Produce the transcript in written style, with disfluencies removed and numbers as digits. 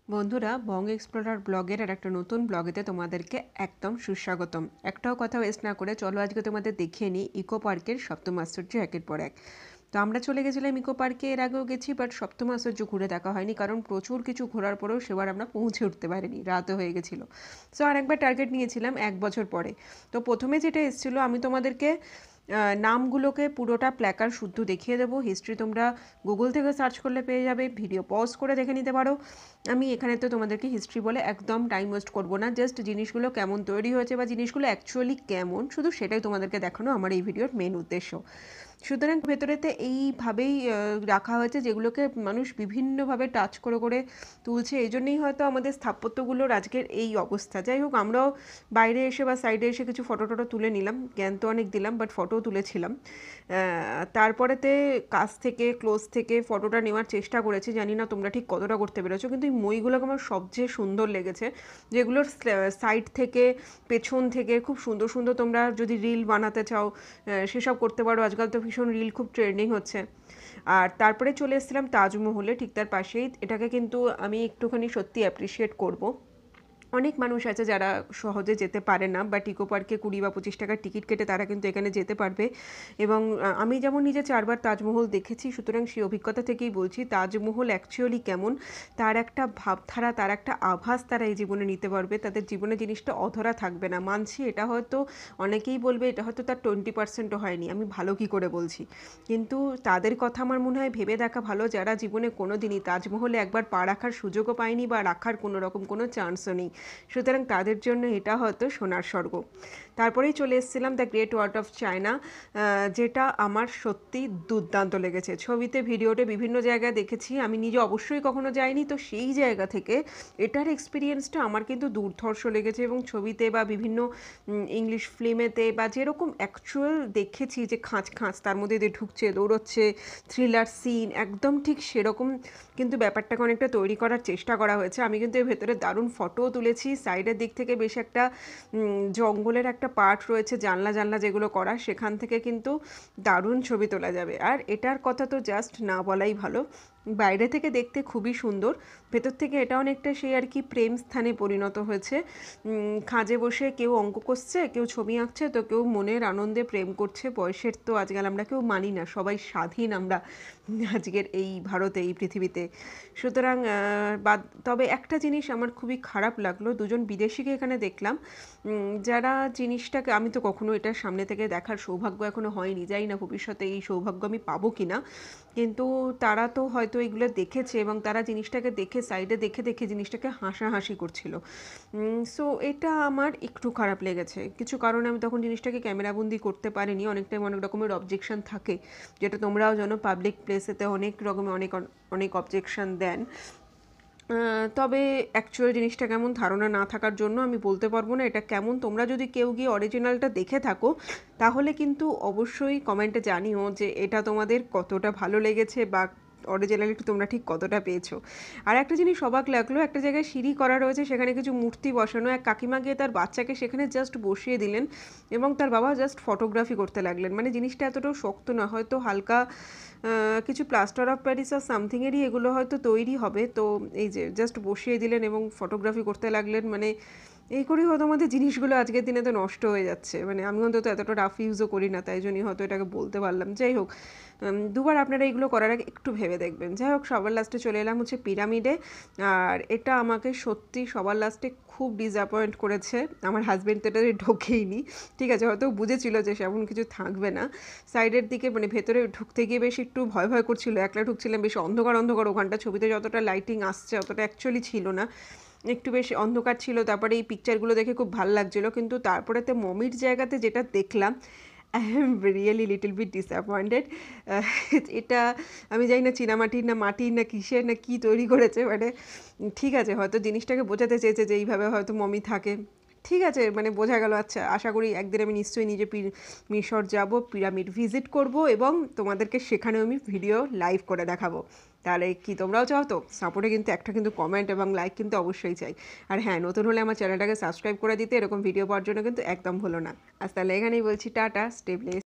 বন্ধুরা, বং এক্সপ্লোরার ব্লগের আর একটা নতুন ব্লগেতে তোমাদেরকে একদম সুস্বাগতম। একটাও কথা ওয়েস্ট না করে চলো আজকে তোমাদের দেখিয়ে নিই ইকো পার্কের সপ্তম আশ্চর্য একের পর এক। তো আমরা চলে গেছিলাম ইকো পার্কে, এর আগেও গেছি, বাট সপ্তম আশ্চর্য ঘুরে দেখা হয়নি, কারণ প্রচুর কিছু ঘোরার পরেও সেবার আমরা পৌঁছে উঠতে পারিনি, রাতও হয়ে গেছিলো। সো আরেকবার টার্গেট নিয়েছিলাম 1 বছর পরে। তো প্রথমে যেটা এসেছিলো, আমি তোমাদেরকে নামগুলোকে পুরোটা প্ল্যাকার শুদ্ধ দেখিয়ে দেবো। হিস্ট্রি তোমরা গুগল থেকে সার্চ করলে পেয়ে যাবে, ভিডিও পজ করে দেখে নিতে পারো। আমি এখানে তো তোমাদেরকে হিস্ট্রি বলে একদম টাইম ওয়েস্ট করবো না, জাস্ট জিনিসগুলো কেমন তৈরি হয়েছে বা জিনিসগুলো অ্যাকচুয়ালি কেমন, শুধু সেটাই তোমাদেরকে দেখানো আমার এই ভিডিওর মেন উদ্দেশ্য। সুতরাং ভেতরেতে এইভাবেই রাখা হয়েছে, যেগুলোকে মানুষ বিভিন্নভাবে টাচ করে করে তুলছে। এই জন্যই হয়তো আমাদের স্থাপত্যগুলোর আজকের এই অবস্থা। যাই হোক, আমরাও বাইরে এসে বা সাইডে এসে কিছু ফটো টটো তুলে নিলাম, জ্ঞান তো অনেক দিলাম, বাট ফটোও তুলেছিলাম। তারপরেতে কাছ থেকে ক্লোজ থেকে ফটোটা নেওয়ার চেষ্টা করেছি, জানি না তোমরা ঠিক কতটা করতে পেরেছো, কিন্তু এই মইগুলোকে আমার সবচেয়ে সুন্দর লেগেছে, যেগুলোর সাইড থেকে পেছন থেকে খুব সুন্দর সুন্দর, তোমরা যদি রিল বানাতে চাও সেসব করতে পারো। আজকাল তো ভীষণ রিল খুব ট্রেন্ডিং হচ্ছে। আর তারপরে চলে এসেছিলাম তাজমহলে, ঠিক তার পাশেই। এটাকে কিন্তু আমি একটুখানি সত্যি অ্যাপ্রিসিয়েট করবো। অনেক মানুষ আছে যারা সহজে যেতে পারে না, বাট ইকো পার্কে 20 বা 25 টাকার টিকিট কেটে তারা কিন্তু এখানে যেতে পারবে। এবং আমি যেমন নিজে 4বার তাজমহল দেখেছি, সুতরাং সেই অভিজ্ঞতা থেকেই বলছি তাজমহল অ্যাকচুয়ালি কেমন, তার একটা ভাবধারা, তার একটা আভাস তারা এই জীবনে নিতে পারবে। তাদের জীবনে জিনিসটা অধরা থাকবে না। মানছি এটা হয়তো অনেকেই বলবে এটা হয়তো তার 20%ও হয়নি, আমি ভালো কি করে বলছি, কিন্তু তাদের কথা আমার মনে হয় ভেবে দেখা ভালো, যারা জীবনে কোনো দিনই তাজমহলে একবার পা রাখার সুযোগও পায়নি বা রাখার কোনো রকম কোনো চান্সও নেই। সুতরাং তাদের জন্য এটা হয়তো সোনার স্বর্গ। তারপরেই চলে এসেছিলাম the great wall of China, যেটা আমার সত্যি দুর্দান্ত লেগেছে। ছবিতে ভিডিওতে বিভিন্ন জায়গায় দেখেছি, আমি নিজে অবশ্যই কখনো যাইনি, তো সেই জায়গা থেকে এটার এক্সপিরিয়েন্সটা আমার কিন্তু দুর্ধর্ষ লেগেছে। এবং ছবিতে বা বিভিন্ন ইংলিশ ফিল্মেতে বা যেরকম অ্যাকচুয়াল দেখেছি, যে খাঁচ খাঁচ তার মধ্যে দিয়ে ঢুকছে, দৌড়চ্ছে, থ্রিলার সিন, একদম ঠিক সেরকম কিন্তু ব্যাপারটাকে অনেকটা তৈরি করার চেষ্টা করা হয়েছে। আমি কিন্তু এর ভেতরে দারুণ ফটোও তুলেছি। সাইডের দিক থেকে বেশ একটা জঙ্গলের একটা পার্ট রয়েছে, জানলা জানলা যেগুলো করা, সেখান থেকে কিন্তু দারুণ ছবি তোলা যাবে। আর এটার কথা তো জাস্ট না বলাই ভালো, বাইরে থেকে দেখতে খুবই সুন্দর, ভেতর থেকে এটা অনেকটা সেই আর কি প্রেম স্থানে পরিণত হয়েছে। খাঁজে বসে কেউ অঙ্ক কষছে, কেউ ছবি আঁকছে, তো কেউ মনের আনন্দে প্রেম করছে। বয়সের তো আজকাল আমরা কেউ মানি না, সবাই স্বাধীন আমরা আজকের এই ভারতে, এই পৃথিবীতে। সুতরাং তবে একটা জিনিস আমার খুবই খারাপ লাগলো, দুজন বিদেশিকে এখানে দেখলাম, যারা জিনিসটাকে, আমি তো কখনো এটা সামনে থেকে দেখার সৌভাগ্য এখনো হয়নি, যাই না ভবিষ্যতে এই সৌভাগ্য আমি পাবো কি না, কিন্তু তারা তো হয়তো এগুলো দেখেছে এবং তারা জিনিসটাকে দেখে সাইডে দেখে দেখে জিনিসটাকে হাসাহাসি করছিল। সো এটা আমার একটু খারাপ লেগেছে। কিছু কারণে আমি তখন জিনিসটাকে ক্যামেরাবন্দি করতে পারিনি, অনেক টাইম অনেক রকমের অবজেকশন থাকে, যেটা তোমরাও জানো পাবলিক প্লেসেতে অনেক রকমের অনেক অনেক অবজেকশন দেন। তবে অ্যাকচুয়াল জিনিসটা কেমন ধারণা না থাকার জন্য আমি বলতে পারবো না এটা কেমন। তোমরা যদি কেউ গিয়ে অরিজিনালটা দেখে থাকো, তাহলে কিন্তু অবশ্যই কমেন্টে জানিও যে এটা তোমাদের কতটা ভালো লেগেছে বা অরিজিনালিটি তোমরা ঠিক কতটা পেয়েছো। আর একটা জিনিস অবাক লাগলো, একটা জায়গায় সিঁড়ি করা রয়েছে, সেখানে কিছু মূর্তি বসানো, এক কাকিমা গিয়ে তার বাচ্চাকে সেখানে জাস্ট বসিয়ে দিলেন এবং তার বাবা জাস্ট ফটোগ্রাফি করতে লাগলেন। মানে জিনিসটা এতটাও শক্ত না, হয়তো হালকা কিছু প্লাস্টার অফ প্যারিস আর সামথিংয়েরই এগুলো হয়তো তৈরি হবে। তো এই যে জাস্ট বসিয়ে দিলেন এবং ফটোগ্রাফি করতে লাগলেন, মানে এই করেই হয়তো আমাদের জিনিসগুলো আজকের দিনে তো নষ্ট হয়ে যাচ্ছে। মানে আমি অন্তত এতটা রাফ ইউজও করি না, তাই জন্যই হয়তো এটাকে বলতে পারলাম। যাই হোক, দুবার আপনারা এগুলো করার আগে একটু ভেবে দেখবেন। যাই হোক, সবার লাস্টে চলে এলাম হচ্ছে পিরামিডে, আর এটা আমাকে সত্যি সবার লাস্টে খুব ডিসঅ্যাপয়েন্ট করেছে। আমার হাজব্যান্ড তো এটাতে ঢোকেইনি, ঠিক আছে, হয়তো বুঝেছিল যে সেমন কিছু থাকবে না। সাইডের দিকে মানে ভেতরে ঢুকতে গিয়ে বেশ একটু ভয় ভয় করছিল, একলা ঢুকছিলাম, বেশ অন্ধকার অন্ধকার, ওখানটা ছবিতে যতটা লাইটিং আসছে অতটা অ্যাকচুয়ালি ছিল না, একটু বেশ অন্ধকার ছিল। তারপরে এই পিকচারগুলো দেখে খুব ভালো লাগছিলো, কিন্তু তারপরেতে মমির জায়গাতে যেটা দেখলাম, I am really little bit disappointed. এটা আমি জানি না চীনামাটির না মাটির না কিসের না কি তৈরি করেছে, মানে ঠিক আছে হয়তো জিনিসটাকে বোঝাতে চেয়েছে যে এইভাবে হয়তো মমি থাকে, ঠিক আছে, মানে বোঝা গেল। আচ্ছা, আশা করি একদিন আমি নিশ্চয়ই নিজে মিশর যাব, পিরামিড ভিজিট করব এবং তোমাদেরকে সেখানেও আমি ভিডিও লাইভ করে দেখাবো। তাহলে কি তোমরাও চাও? তো সাপোর্টে কিন্তু একটা কিন্তু কমেন্ট এবং লাইক কিন্তু অবশ্যই চাই। আর হ্যাঁ, নতুন হলে আমার চ্যানেলটাকে সাবস্ক্রাইব করে দিতে, এরকম ভিডিও পাওয়ার জন্য কিন্তু একদম ভুলো না। আজ তাহলে এখানেই বলছি টাটা, স্টে ব্লেসড।